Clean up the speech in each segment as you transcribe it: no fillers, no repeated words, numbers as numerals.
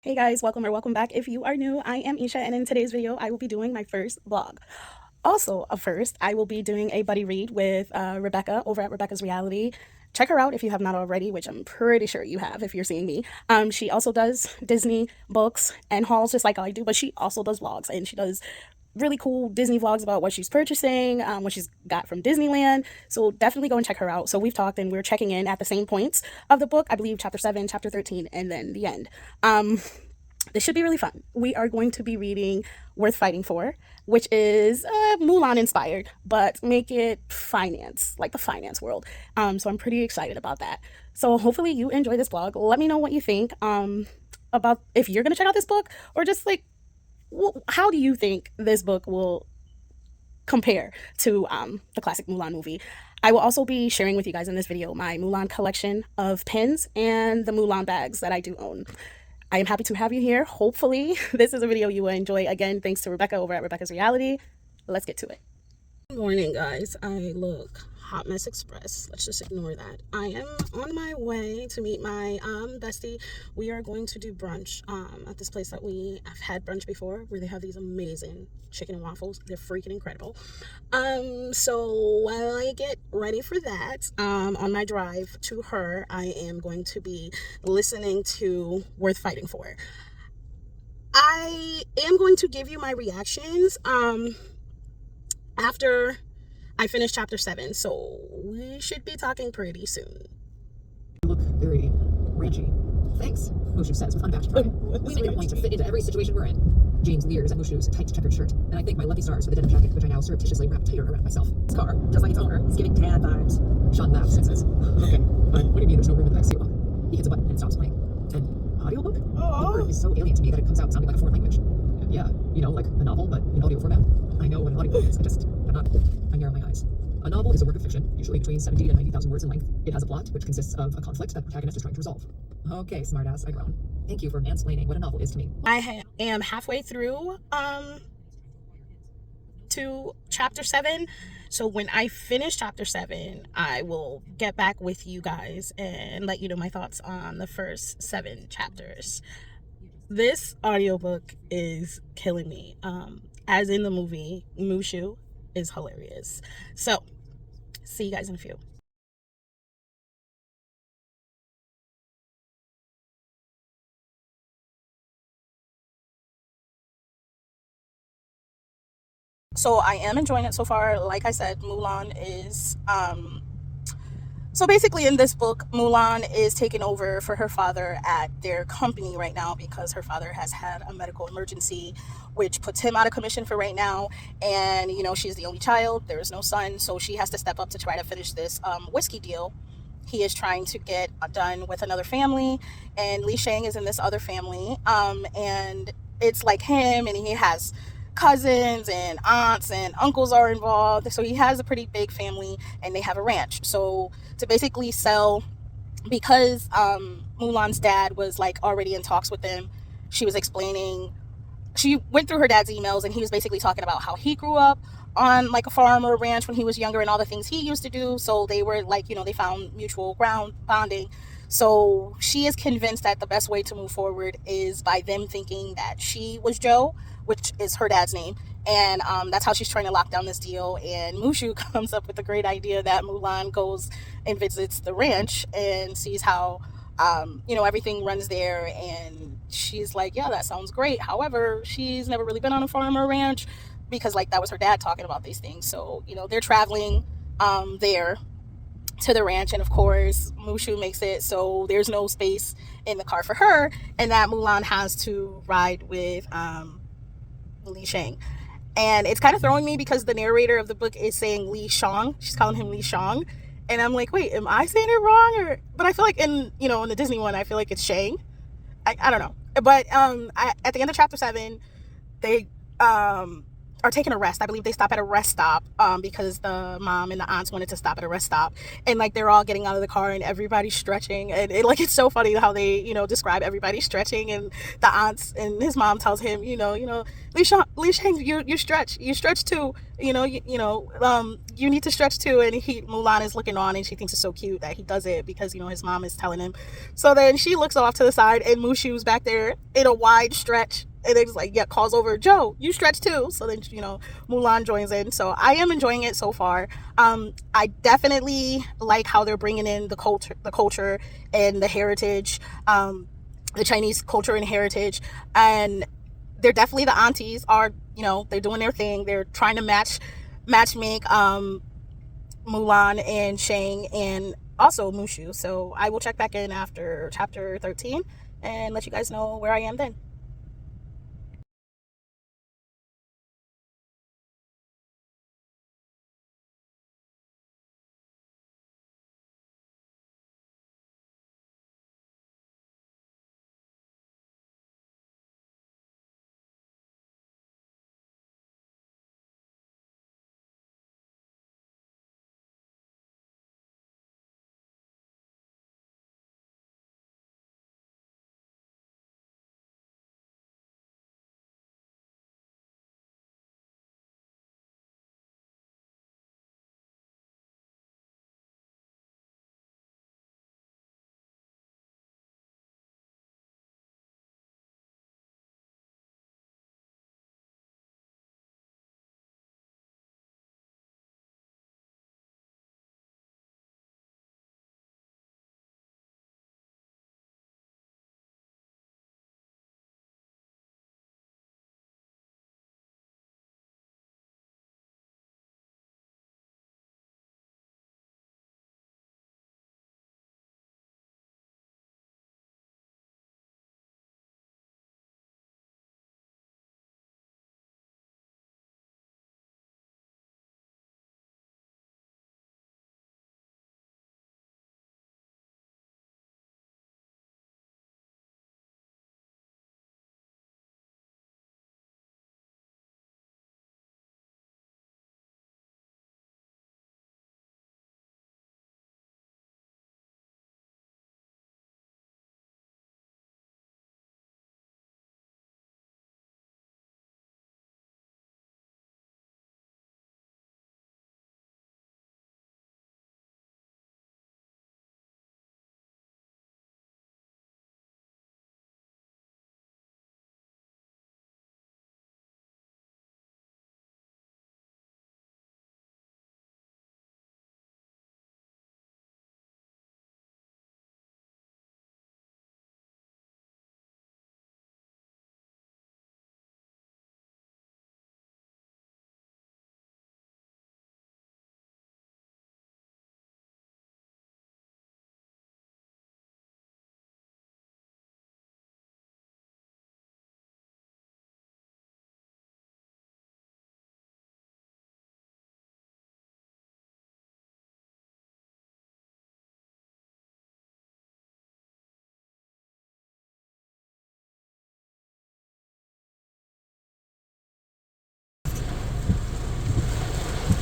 Hey guys, welcome or welcome back. If you are new, I am Isha, and in today's video, I will be doing my first vlog. Also, first, I will be doing a buddy read with Rebecca over at Rebecca's Reality. Check her out if you have not already, which I'm pretty sure you have if you're seeing me. She also does Disney books and hauls just like I do, but she also does vlogs, and she does really cool Disney vlogs about what she's purchasing, what she's got from Disneyland. So definitely go and check her out. So we've talked and we're checking in at the same points of the book. I believe chapter 7, chapter 13, and then the end. This should be really fun. We are going to be reading Worth Fighting For, which is Mulan inspired, but make it finance, like the finance world. So I'm pretty excited about that. So hopefully you enjoy this vlog. Let me know what you think about if you're going to check out this book, or just like, how do you think this book will compare to the classic Mulan movie. I will also be sharing with you guys in this video my Mulan collection of pins and the Mulan bags that I do own. I am happy to have you here. Hopefully this is a video you will enjoy. Again, thanks to Rebecca over at Rebecca's Reality. Let's get to it. Good morning, guys. I look hot mess express. Let's just ignore that. I am on my way to meet my bestie. We are going to do brunch at this place that we have had brunch before, where they have these amazing chicken and waffles. They're freaking incredible. So while I get ready for that, on my drive to her, I am going to be listening to Worth Fighting For. I am going to give you my reactions after I finish chapter 7, so we should be talking pretty soon. You look very ranchy. Thanks, Mushu says with unabashed pride. We make a point to fit into every situation we're in. James leers at Mushu's tight checkered shirt, and I thank my lucky stars for the denim jacket, which I now surreptitiously wrap tighter around myself. This car, just like its owner, is giving dad vibes. Sean laughs and says, okay, but what do you mean there's no room in the backseat? He hits a button and stops playing. An audiobook? The word is so alien to me that it comes out sounding like a foreign language. Yeah, you know, like a novel, but in audio format. I know what an audiobook is, I narrow my eyes. A novel is a work of fiction, usually between 70 to 90,000 words in length. It has a plot, which consists of a conflict that the protagonist is trying to resolve. Okay, smartass, I groan. Thank you for mansplaining what a novel is to me. I am halfway through to chapter 7. So when I finish chapter 7, I will get back with you guys and let you know my thoughts on the first 7 chapters. This audiobook is killing me. As in the movie, Mushu is hilarious. So, see you guys in a few. So I am enjoying it so far. Like I said, Mulan is so basically in this book, Mulan is taking over for her father at their company right now because her father has had a medical emergency, which puts him out of commission for right now. And, you know, she's the only child. There is no son. So she has to step up to try to finish this whiskey deal he is trying to get done with another family. And Li Shang is in this other family. And it's like him, and he has cousins and aunts and uncles are involved. So he has a pretty big family, and they have a ranch. So to basically sell, because Mulan's dad was like already in talks with them, she was explaining, she went through her dad's emails, and he was basically talking about how he grew up on like a farm or a ranch when he was younger and all the things he used to do. So they were like, you know, they found mutual ground bonding. So she is convinced that the best way to move forward is by them thinking that she was Joe, which is her dad's name. And that's how she's trying to lock down this deal. And Mushu comes up with the great idea that Mulan goes and visits the ranch and sees how, you know, everything runs there. And she's like, yeah, that sounds great. However, she's never really been on a farm or ranch, because like that was her dad talking about these things. So, you know, they're traveling there to the ranch, and of course Mushu makes it so there's no space in the car for her, and that Mulan has to ride with Li Shang. And it's kind of throwing me because the narrator of the book is saying Li Shang. She's calling him Li Shang, and I'm like, wait, am I saying it wrong? Or but I feel like in, you know, in the Disney one, I feel like it's Shang. I don't know. But at the end of chapter 7, they are taking a rest. I believe they stop at a rest stop because the mom and the aunts wanted to stop at a rest stop, and like they're all getting out of the car and everybody's stretching, and it's so funny how they describe everybody stretching, and the aunts and his mom tells him, Li Shang, you stretch too, you need to stretch too, and Mulan is looking on and she thinks it's so cute that he does it because his mom is telling him. So then she looks off to the side and Mushu's back there in a wide stretch. And it's like, yeah, calls over, Joe, you stretch too. So then, Mulan joins in. So I am enjoying it so far. I definitely like how they're bringing in the culture and the heritage, the Chinese culture and heritage. And they're definitely, the aunties are, they're doing their thing. They're trying to matchmake Mulan and Shang and also Mushu. So I will check back in after chapter 13 and let you guys know where I am then.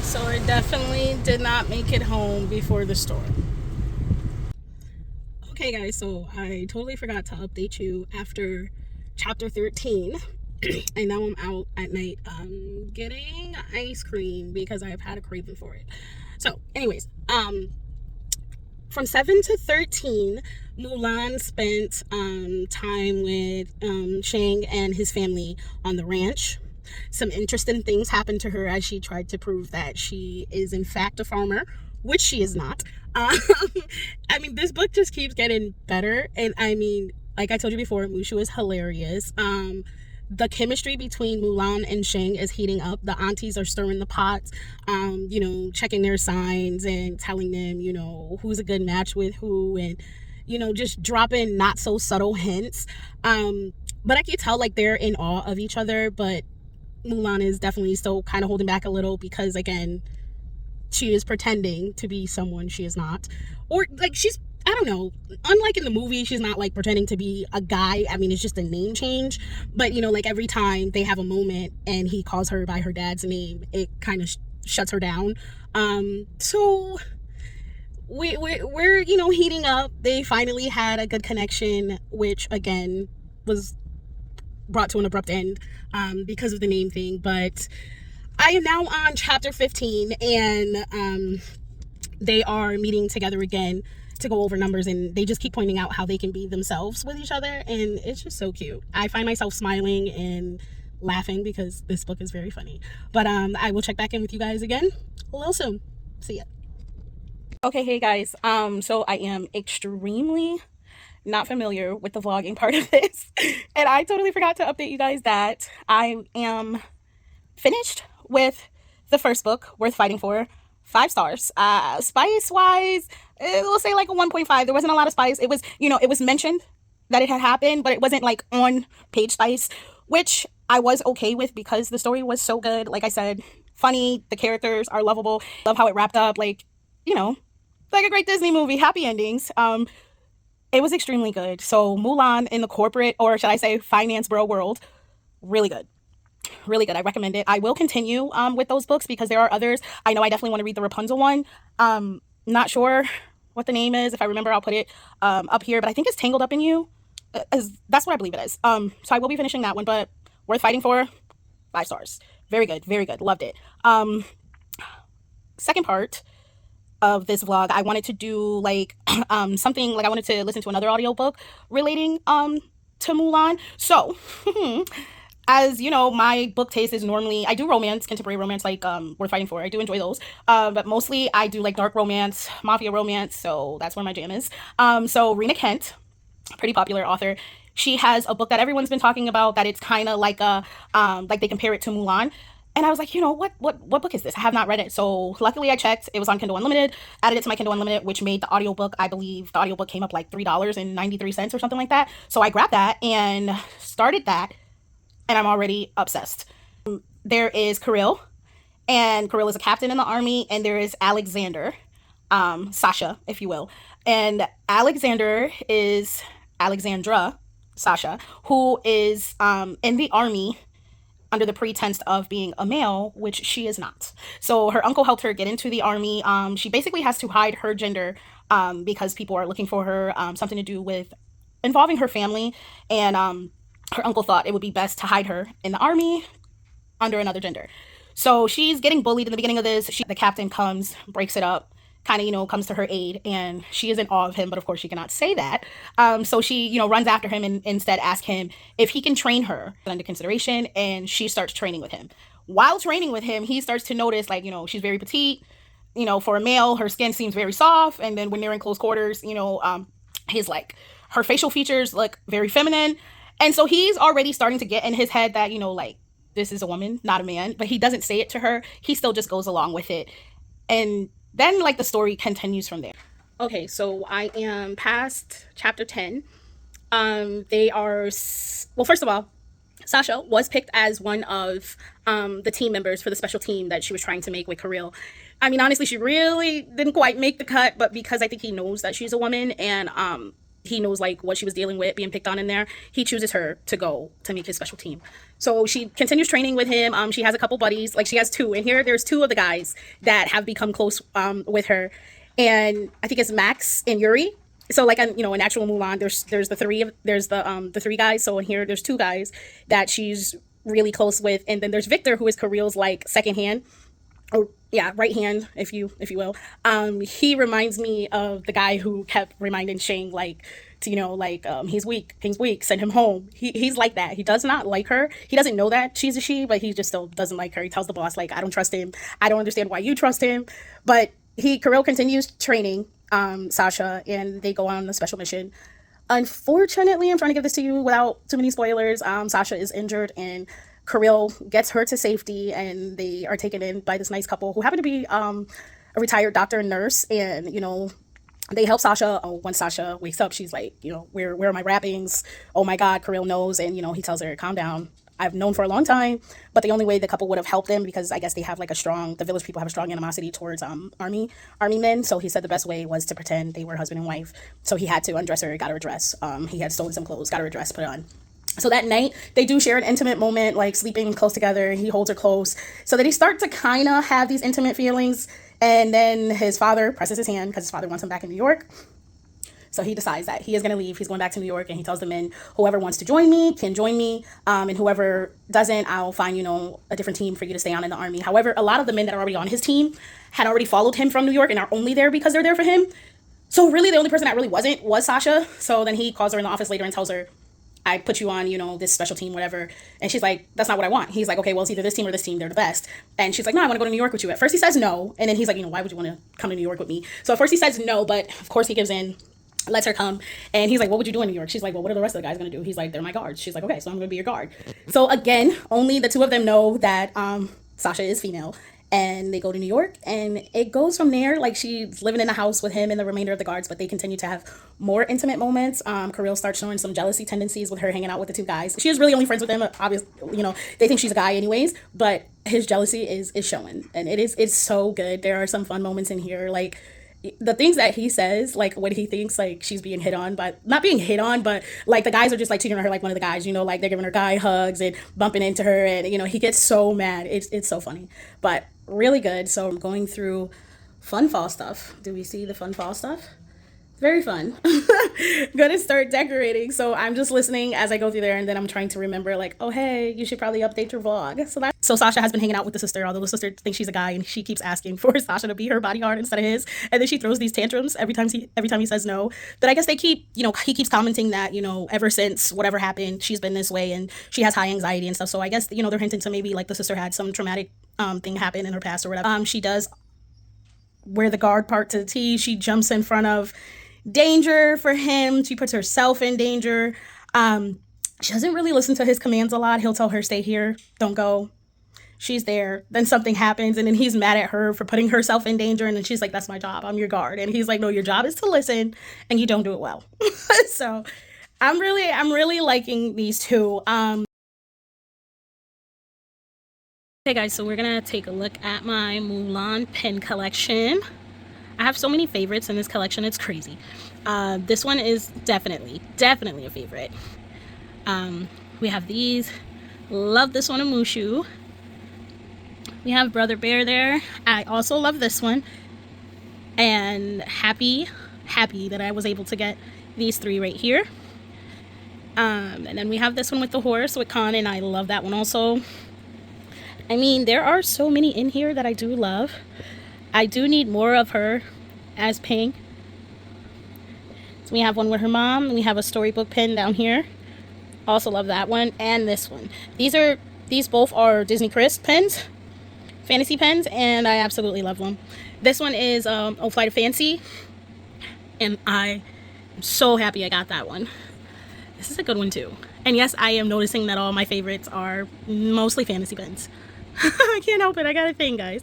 So I definitely did not make it home before the storm. Okay, guys, so I totally forgot to update you after chapter 13. And now I'm out at night getting ice cream because I've had a craving for it. So, anyways, from 7 to 13, Mulan spent time with Shang and his family on the ranch. Some interesting things happened to her as she tried to prove that she is in fact a farmer, which she is not. I mean, this book just keeps getting better, and I mean, like I told you before, Mushu is hilarious. The chemistry between Mulan and Shang is heating up. The aunties are stirring the pots, checking their signs and telling them, who's a good match with who, and just dropping not so subtle hints. But I can tell like they're in awe of each other, but Mulan is definitely still kind of holding back a little because, again, she is pretending to be someone she is not. Or, like, she's I don't know. Unlike in the movie, she's not like pretending to be a guy. I mean, it's just a name change. But you know, like every time they have a moment and he calls her by her dad's name, it kind of shuts her down. So we're you know heating up. They finally had a good connection, which again was brought to an abrupt end because of the name thing. But I am now on chapter 15, and they are meeting together again to go over numbers, and they just keep pointing out how they can be themselves with each other, and it's just so cute. I find myself smiling and laughing because this book is very funny. But I will check back in with you guys again a little soon. See ya. Okay, hey guys. So I am extremely not familiar with the vlogging part of this, and I totally forgot to update you guys that I am finished with the first book, Worth Fighting For. 5 stars. Spice wise, we'll say like a 1.5. There wasn't a lot of spice. It was, you know, it was mentioned that it had happened, but it wasn't like on page spice, which I was okay with because the story was so good. Like I said, funny, the characters are lovable. Love how it wrapped up, like, you know, like a great Disney movie, happy endings. It was extremely good. So Mulan in the corporate, or should I say finance bro world, really good. Really good. I recommend it. I will continue with those books because there are others. I know I definitely want to read the Rapunzel one. Not sure what the name is. If I remember, I'll put it up here. But I think it's Tangled Up in You. That's what I believe it is. So I will be finishing that one. But Worth Fighting For, 5 stars. Very good. Very good. Loved it. Second part of this vlog, I wanted to do like something like I wanted to listen to another audiobook relating to Mulan. So as you know, my book taste is normally, I do romance, contemporary romance, like Worth Fighting For. I do enjoy those. But mostly I do like dark romance, mafia romance. So that's where my jam is. So Rena Kent, pretty popular author. She has a book that everyone's been talking about that it's kind of like a, like they compare it to Mulan. And I was like, you know, what book is this? I have not read it. So luckily I checked. It was on Kindle Unlimited, added it to my Kindle Unlimited, which made the audiobook, I believe the audiobook came up like $3.93 or something like that. So I grabbed that and started that, and I'm already obsessed. There is Kirill, and Kirill is a captain in the army, and there is Alexander, Sasha, if you will. And Alexander is Alexandra, Sasha, who is in the army under the pretense of being a male, which she is not. So her uncle helped her get into the army. She basically has to hide her gender because people are looking for her, something to do with involving her family. And her uncle thought it would be best to hide her in the army under another gender. So she's getting bullied in the beginning of this. The captain comes, breaks it up, kind of, you know, comes to her aid, and she is in awe of him, but of course she cannot say that. So she, you know, runs after him and instead asks him if he can train her under consideration, and she starts training with him. While training with him, he starts to notice, like, you know, she's very petite, you know, for a male, her skin seems very soft, and then when they're in close quarters, you know, his, like, her facial features look very feminine. And so he's already starting to get in his head that, you know, like, this is a woman, not a man. But he doesn't say it to her. He still just goes along with it. And then, like, the story continues from there. Okay, so I am past chapter 10. They are, well, first of all, Sasha was picked as one of the team members for the special team that she was trying to make with Kirill. I mean, honestly, she really didn't quite make the cut, but because I think he knows that she's a woman, and he knows like what she was dealing with being picked on in there, he chooses her to go to make his special team. So she continues training with him. She has a couple buddies, like she has 2 in here. There's 2 of the guys that have become close with her, and I think it's Max and Yuri. So like, you know, in actual Mulan, there's the 3 guys. So in here there's 2 guys that she's really close with, and then there's Victor, who is Kirill's like second hand, or yeah, right hand, if you will. He reminds me of the guy who kept reminding Shang, like, to, you know, like, he's weak, send him home. He's like that. He does not like her. He doesn't know that she's a she, but he just still doesn't like her. He tells the boss, like, I don't trust him. I don't understand why you trust him. But Kirill continues training Sasha, and they go on a special mission. Unfortunately, I'm trying to give this to you without too many spoilers. Sasha is injured, and Kirill gets her to safety, and they are taken in by this nice couple who happen to be a retired doctor and nurse. And, you know, they help Sasha. Oh, once Sasha wakes up, she's like, you know, where are my wrappings? Oh my God, Kirill knows. And, you know, he tells her, calm down. I've known for a long time, but the only way the couple would have helped them, because I guess they have like the village people have a strong animosity towards army men. So he said the best way was to pretend they were husband and wife. So he had to undress her, got her a dress. He had stolen some clothes, got her a dress, put it on. So that night, they do share an intimate moment, like sleeping close together. He holds her close so that they start to kind of have these intimate feelings. And then his father presses his hand because his father wants him back in New York. So he decides that he is going to leave. He's going back to New York, and he tells the men, whoever wants to join me can join me. And whoever doesn't, I'll find, a different team for you to stay on in the army. However, a lot of the men that are already on his team had already followed him from New York and are only there because they're there for him. So really, the only person that really wasn't was Sasha. So then he calls her in the office later and tells her, I put you on, this special team, whatever. And she's like, that's not what I want. He's like, okay, well, it's either this team or this team. They're the best. And she's like, no, I want to go to New York with you. At first he says no. And then he's like, why would you want to come to New York with me? So at first he says no, but of course he gives in, lets her come. And he's like, what would you do in New York? She's like, well, what are the rest of the guys going to do? He's like, they're my guards. She's like, okay, so I'm going to be your guard. So again, only the two of them know that Sasha is female. And they go to New York, and it goes from there. Like, she's living in the house with him and the remainder of the guards, but they continue to have more intimate moments. Kirill starts showing some jealousy tendencies with her hanging out with the two guys. She is really only friends with him. Obviously, they think she's a guy anyways, but his jealousy is showing, and it's so good. There are some fun moments in here, like the things that he says, like when he thinks like she's being hit on, but not being hit on, but like the guys are just like treating her like one of the guys, like they're giving her guy hugs and bumping into her, and he gets so mad. It's so funny, but really good. So I'm going through fun fall stuff. Do we see the fun fall stuff? Very fun. Gonna start decorating. So I'm just listening as I go through there, and then I'm trying to remember, like, oh hey, you should probably update your vlog. So Sasha has been hanging out with the sister, although the sister thinks she's a guy, and she keeps asking for Sasha to be her bodyguard instead of his. And then she throws these tantrums every time he says no. But I guess they keep, he keeps commenting that, ever since whatever happened, she's been this way and she has high anxiety and stuff. So I guess, they're hinting to maybe like the sister had some traumatic thing happen in her past or whatever. She does wear the guard part to the T. She jumps in front of danger for him. She puts herself in danger. She doesn't really listen to his commands a lot. He'll tell her, stay here, don't go. She's there. Then something happens, and then he's mad at her for putting herself in danger. And then she's like, that's my job. I'm your guard. And he's like, no, your job is to listen, and you don't do it well. So I'm really liking these two. Okay guys, so we're gonna take a look at my Mulan pen collection. I have so many favorites in this collection, it's crazy. This one is definitely a favorite. We have these. Love this one of Mushu. We have Brother Bear there. I also love this one. And happy that I was able to get these three right here. And then we have this one with the horse with Khan, and I love that one also. I mean, there are so many in here that I do love. I do need more of her as Pink. So we have one with her mom, and we have a storybook pen down here. Also love that one, and this one. These both are Disney Crisp pens, fantasy pens, and I absolutely love them. This one is Oh Flight of Fancy, and I am so happy I got that one. This is a good one too. And yes, I am noticing that all my favorites are mostly fantasy pens. I can't help it, I got a thing, guys.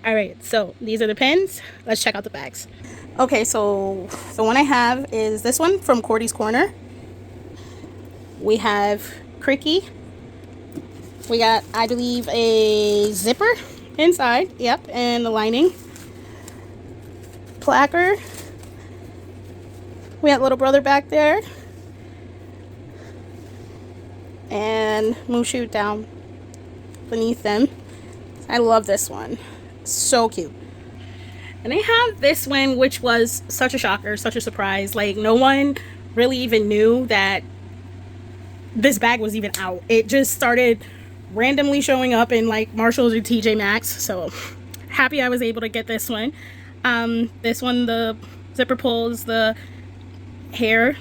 Alright, so these are the pens. Let's check out the bags. Okay, so the one I have is this one from Cordy's Corner. We have Cricky. We got, I believe, a zipper inside. Yep, and the lining. Placard. We have Little Brother back there. And Mushu down beneath them. I love this one. So cute. And I have this one, which was such a shocker, such a surprise. Like, no one really even knew that this bag was even out. It just started randomly showing up in like Marshalls or TJ Maxx. So happy I was able to get this one. This one, the zipper pulls the hair,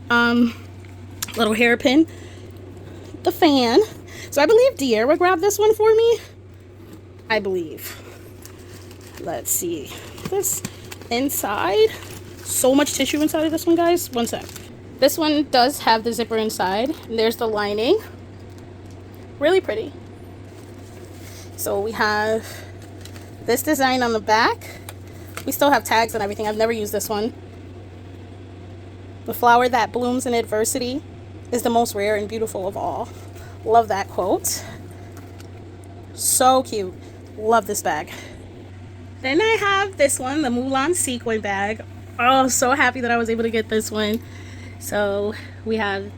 little hairpin, the fan. So I believe Diera grabbed this one for me. I believe. Let's see. This inside. So much tissue inside of this one, guys. One sec. This one does have the zipper inside. And there's the lining. Really pretty. So we have this design on the back. We still have tags and everything. I've never used this one. The flower that blooms in adversity is the most rare and beautiful of all. Love that quote. So cute. Love this bag. Then I have this one, the Mulan sequin bag. Oh, so happy that I was able to get this one. So we have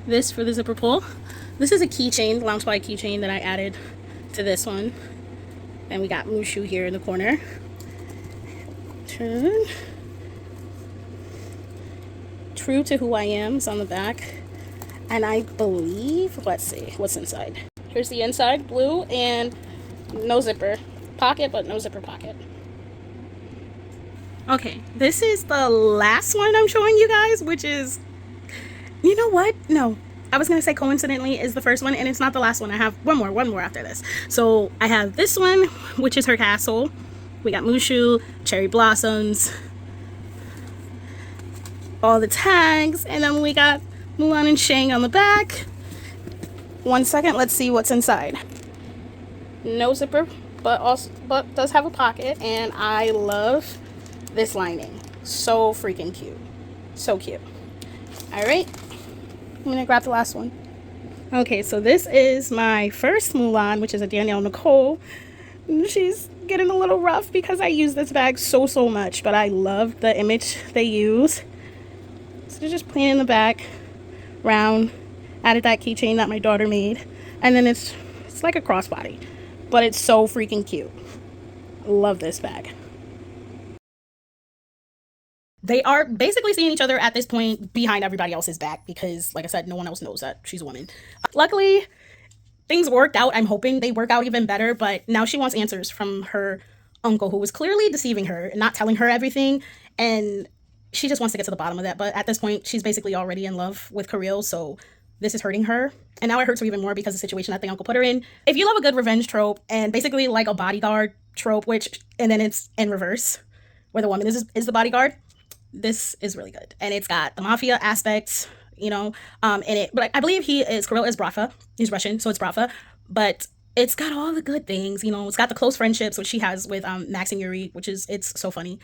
this for the zipper pull. This is a keychain, Loungefly keychain that I added to this one. And we got Mushu here in the corner. Turn. True to Who I Am is on the back. And I believe, let's see, what's inside. Here's the inside, blue, and no zipper pocket, but no zipper pocket. Okay, this is the last one I'm showing you guys, which is, you know what? No, I was gonna say coincidentally is the first one, and it's not the last one. I have one more after this. So I have this one, which is her castle. We got Mushu, cherry blossoms, all the tags, and then we got Mulan and Shang on the back. 1 second, let's see what's inside. No zipper, but does have a pocket, and I love this lining. So freaking cute. So cute. All right, I'm gonna grab the last one. Okay, so this is my first Mulan, which is a Danielle Nicole. She's getting a little rough because I use this bag so much, but I love the image they use. So just plain in the back, round. Added that keychain that my daughter made, and then it's like a crossbody, but it's so freaking cute. Love this bag. They are basically seeing each other at this point behind everybody else's back because, like I said, no one else knows that she's a woman. Luckily, things worked out. I'm hoping they work out even better, but now she wants answers from her uncle, who was clearly deceiving her and not telling her everything, and she just wants to get to the bottom of that. But at this point, she's basically already in love with Kirill, so this is hurting her. And now it hurts her even more because of the situation that the uncle put her in. If you love a good revenge trope and basically like a bodyguard trope, and then it's in reverse, where the woman is the bodyguard, this is really good. And it's got the mafia aspects, in it. But I believe Kirill is Brafa. He's Russian, so it's Brafa. But it's got all the good things, It's got the close friendships, which she has with Max and Yuri, it's so funny.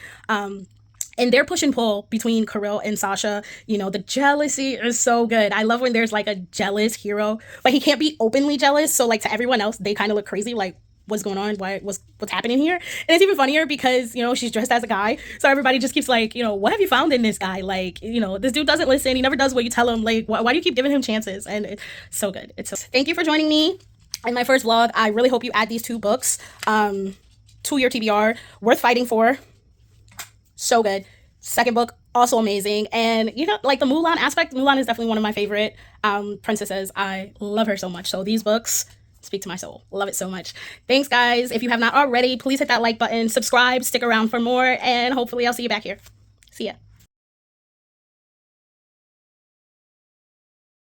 And their push and pull between Kirill and Sasha, the jealousy is so good. I love when there's like a jealous hero, but he can't be openly jealous. So like to everyone else, they kind of look crazy. Like, what's going on? What's happening here? And it's even funnier because, she's dressed as a guy. So everybody just keeps like, what have you found in this guy? Like, this dude doesn't listen. He never does what you tell him. Like, why do you keep giving him chances? And it's so good. Thank you for joining me in my first vlog. I really hope you add these 2 books to your TBR. Worth fighting for. So good. Second book, also amazing. And like the Mulan aspect, Mulan is definitely one of my favorite princesses. I love her so much. So these books speak to my soul. Love it so much. Thanks, guys. If you have not already, please hit that like button, subscribe, stick around for more, and hopefully I'll see you back here. See ya.